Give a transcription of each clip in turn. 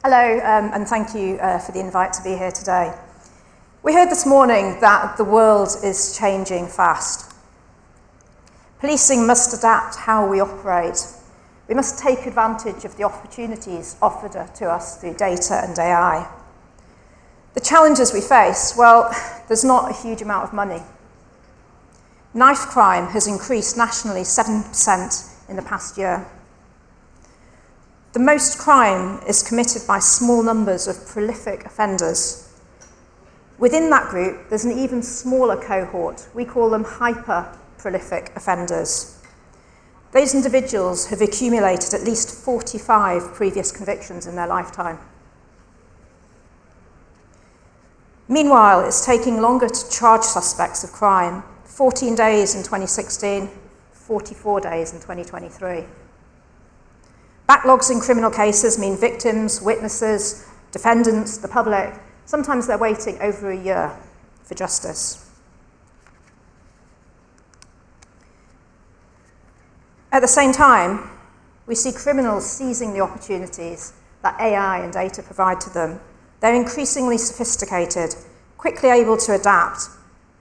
Hello, and thank you for the invite to be here today. We heard this morning that the world is changing fast. Policing must adapt how we operate. We must take advantage of the opportunities offered to us through data and AI. The challenges we face, well, there's not a huge amount of money. Knife crime has increased nationally 7% in the past year. The most crime is committed by small numbers of prolific offenders. Within that group, there's an even smaller cohort. We call them hyper-prolific offenders. Those individuals have accumulated at least 45 previous convictions in their lifetime. Meanwhile, it's taking longer to charge suspects of crime. 14 days in 2016, 44 days in 2023. Backlogs in criminal cases mean victims, witnesses, defendants, the public, sometimes they're waiting over a year for justice. At the same time, we see criminals seizing the opportunities that AI and data provide to them. They're increasingly sophisticated, quickly able to adapt.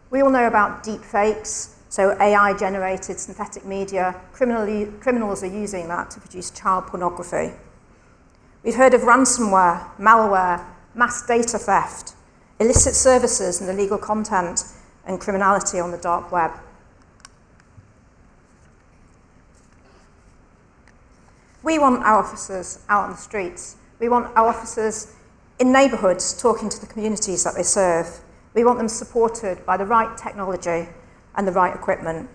We all know about deep fakes, so AI-generated synthetic media. Criminals are using that to produce child pornography. We've heard of ransomware, malware, mass data theft, illicit services and illegal content, and criminality on the dark web. We want our officers out on the streets. We want our officers in neighbourhoods talking to the communities that they serve. We want them supported by the right technology and the right equipment.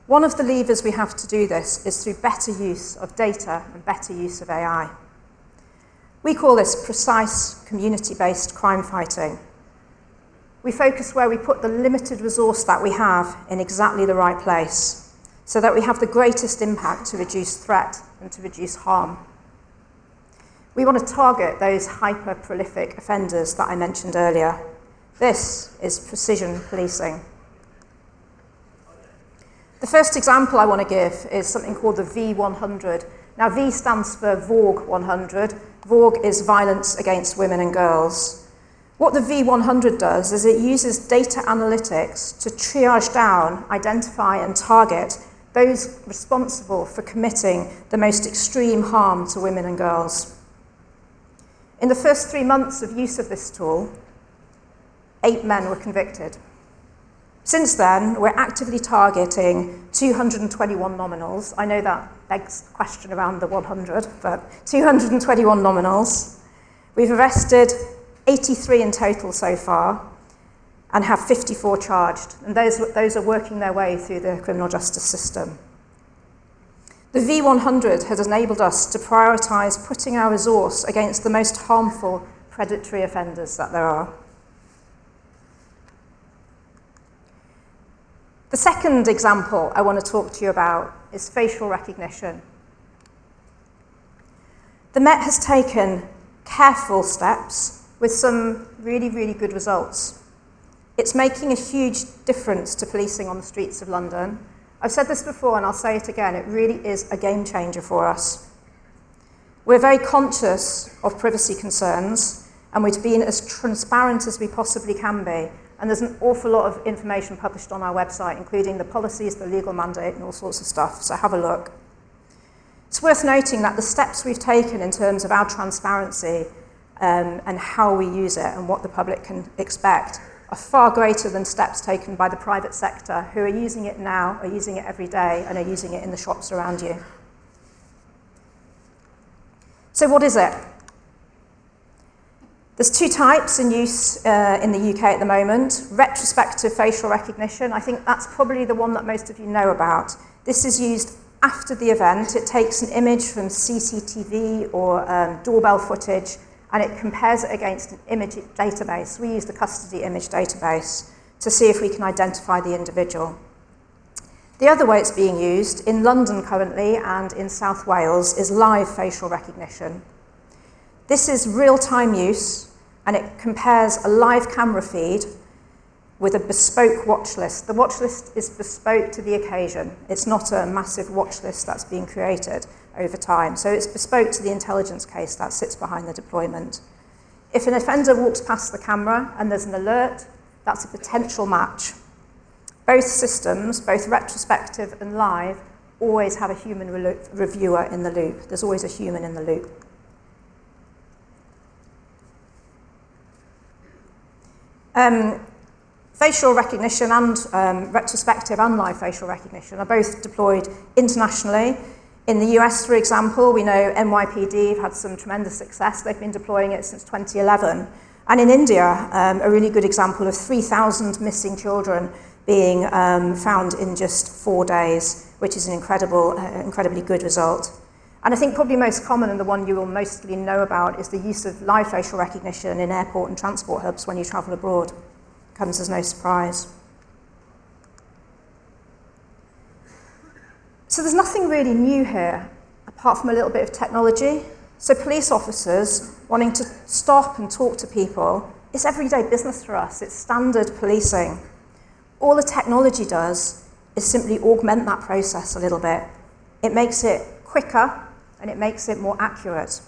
One of the levers we have to do this is through better use of data and better use of AI. We call this precise community-based crime fighting. We focus where we put the limited resource that we have in exactly the right place, so that we have the greatest impact to reduce threat and to reduce harm. We want to target those hyper-prolific offenders that I mentioned earlier. This is precision policing. The first example I want to give is something called the V100. Now, V stands for VORG 100. VORG is violence against women and girls. What the V100 does is it uses data analytics to triage down, identify and target those responsible for committing the most extreme harm to women and girls. In the first 3 months of use of this tool, 8 men were convicted. Since then, we're actively targeting 221 nominals. I know that begs the question around the 100, but 221 nominals. We've arrested 83 in total so far and have 54 charged, and those are working their way through the criminal justice system. The V100 has enabled us to prioritise putting our resource against the most harmful predatory offenders that there are. The second example I want to talk to you about is facial recognition. The Met has taken careful steps with some really, really good results. It's making a huge difference to policing on the streets of London. I've said this before and I'll say it again, it really is a game changer for us. We're very conscious of privacy concerns and we've been as transparent as we possibly can be. And there's an awful lot of information published on our website, including the policies, the legal mandate, and all sorts of stuff, so have a look. It's worth noting that the steps we've taken in terms of our transparency and how we use it and what the public can expect are far greater than steps taken by the private sector, who are using it now, are using it every day, and are using it in the shops around you. So what is it? There's 2 types in use in the UK at the moment. Retrospective facial recognition, I think that's probably the one that most of you know about. This is used after the event. It takes an image from CCTV or doorbell footage and it compares it against an image database. We use the custody image database to see if we can identify the individual. The other way it's being used in London currently and in South Wales is live facial recognition. This is real-time use, and it compares a live camera feed with a bespoke watch list. The watch list is bespoke to the occasion. It's not a massive watch list that's being created over time. So it's bespoke to the intelligence case that sits behind the deployment. If an offender walks past the camera and there's an alert, that's a potential match. Both systems, both retrospective and live, always have a human reviewer in the loop. There's always a human in the loop. Facial recognition and retrospective and live facial recognition are both deployed internationally. In the US, for example, we know NYPD have had some tremendous success. They've been deploying it since 2011. And in India, a really good example of 3,000 missing children being found in just 4 days, which is an incredibly good result. And I think probably most common, and the one you will mostly know about, is the use of live facial recognition in airport and transport hubs when you travel abroad. Comes as no surprise. So there's nothing really new here, apart from a little bit of technology. So police officers wanting to stop and talk to people, it's everyday business for us. It's standard policing. All the technology does is simply augment that process a little bit. It makes it quicker and it makes it more accurate.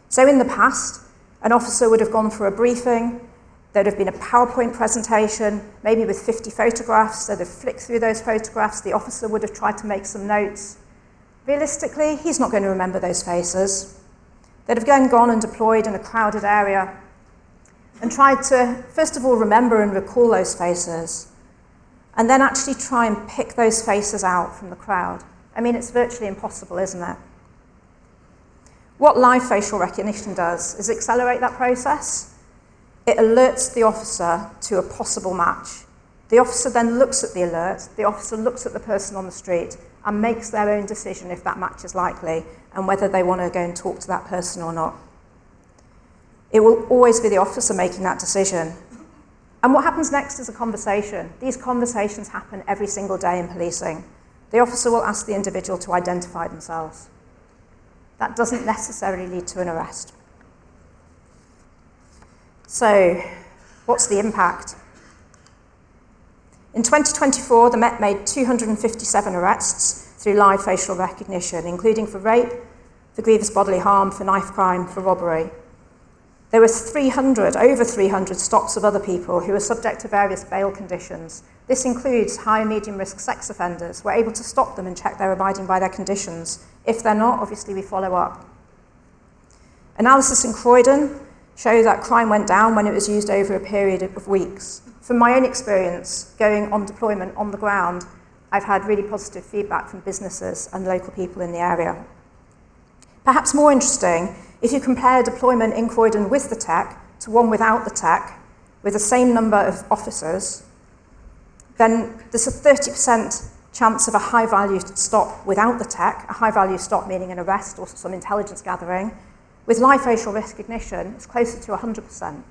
So in the past, an officer would have gone for a briefing. There'd have been a PowerPoint presentation, maybe with 50 photographs. They'd have flicked through those photographs. The officer would have tried to make some notes. Realistically, he's not going to remember those faces. They'd have gone and deployed in a crowded area and tried to, first of all, remember and recall those faces, and then actually try and pick those faces out from the crowd. I mean, it's virtually impossible, isn't it? What live facial recognition does is accelerate that process. It alerts the officer to a possible match. The officer then looks at the alert, the officer looks at the person on the street and makes their own decision if that match is likely and whether they want to go and talk to that person or not. It will always be the officer making that decision. And what happens next is a conversation. These conversations happen every single day in policing. The officer will ask the individual to identify themselves. That doesn't necessarily lead to an arrest. So, what's the impact? In 2024, the Met made 257 arrests through live facial recognition, including for rape, for grievous bodily harm, for knife crime, for robbery. There were over 300 stops of other people who were subject to various bail conditions. This includes high and medium risk sex offenders. We're able to stop them and check they're abiding by their conditions. If they're not, obviously we follow up. Analysis in Croydon show that crime went down when it was used over a period of weeks. From my own experience, going on deployment on the ground, I've had really positive feedback from businesses and local people in the area. Perhaps more interesting, if you compare deployment in Croydon with the tech to one without the tech, with the same number of officers, then there's a 30% chance of a high-value stop without the tech, a high-value stop meaning an arrest or some intelligence gathering. With live facial recognition, it's closer to 100%.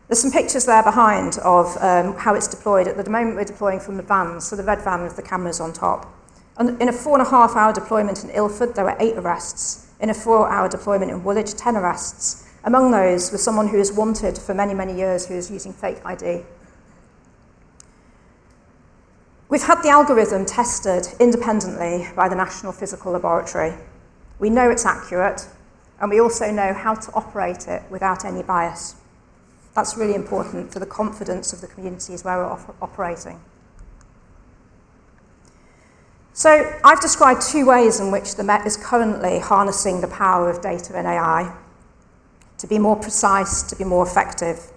There's some pictures there behind of how it's deployed. At the moment, we're deploying from the vans, so the red van with the cameras on top. And in a 4.5-hour deployment in Ilford, there were 8 arrests. In a 4-hour deployment in Woolwich, 10 arrests. Among those was someone who is wanted for many, many years who is using fake ID. We've had the algorithm tested independently by the National Physical Laboratory. We know it's accurate, and we also know how to operate it without any bias. That's really important for the confidence of the communities where we're operating. So I've described 2 ways in which the Met is currently harnessing the power of data and AI to be more precise, to be more effective.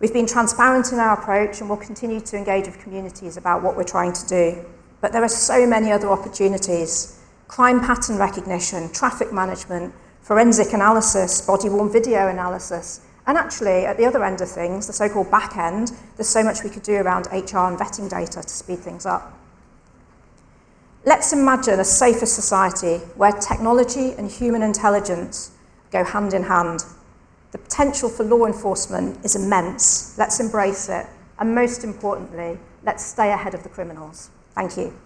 We've been transparent in our approach and will continue to engage with communities about what we're trying to do. But there are so many other opportunities: crime pattern recognition, traffic management, forensic analysis, body-worn video analysis. And actually, at the other end of things, the so-called back end, there's so much we could do around HR and vetting data to speed things up. Let's imagine a safer society where technology and human intelligence go hand in hand. The potential for law enforcement is immense. Let's embrace it. And most importantly, let's stay ahead of the criminals. Thank you.